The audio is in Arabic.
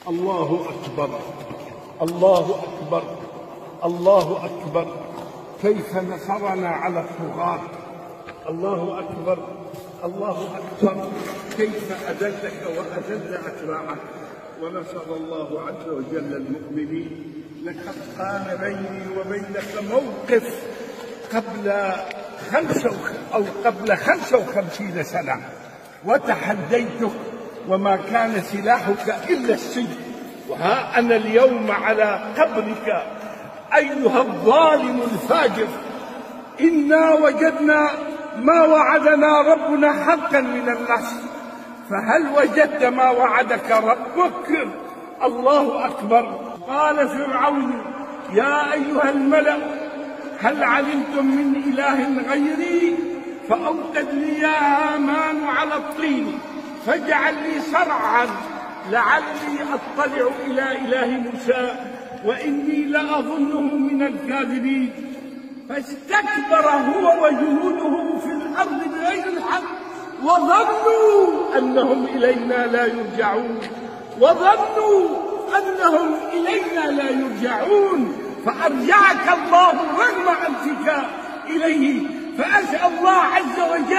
الله أكبر، الله أكبر، الله أكبر. كيف نصرنا على الطغاة. الله أكبر، الله أكبر. كيف أذلك وأذل أتباعك. ونصر الله عز وجل المؤمنين. لقد كان بيني وبينك موقف قبل 55 سنة، وتحديتك وما كان سلاحك إلا السجن، وها أنا اليوم على قبرك أيها الظالم الفاجر. إنا وجدنا ما وعدنا ربنا حقا من النصر، فهل وجدت ما وعدك ربك؟ الله أكبر. قال فرعون يا أيها الملأ هل علمتم من إله غيري فأوقد لي يا هامان على الطين فاجعل لي صرعا لعلي أطلع إلى إله موسى وإني لأظنه من الكاذبين. فاستكبر هو وجنوده في الأرض بغير الحق وظنوا أنهم إلينا لا يرجعون فأرجعك الله رغم أنفك إليه. فأسأل الله عز وجل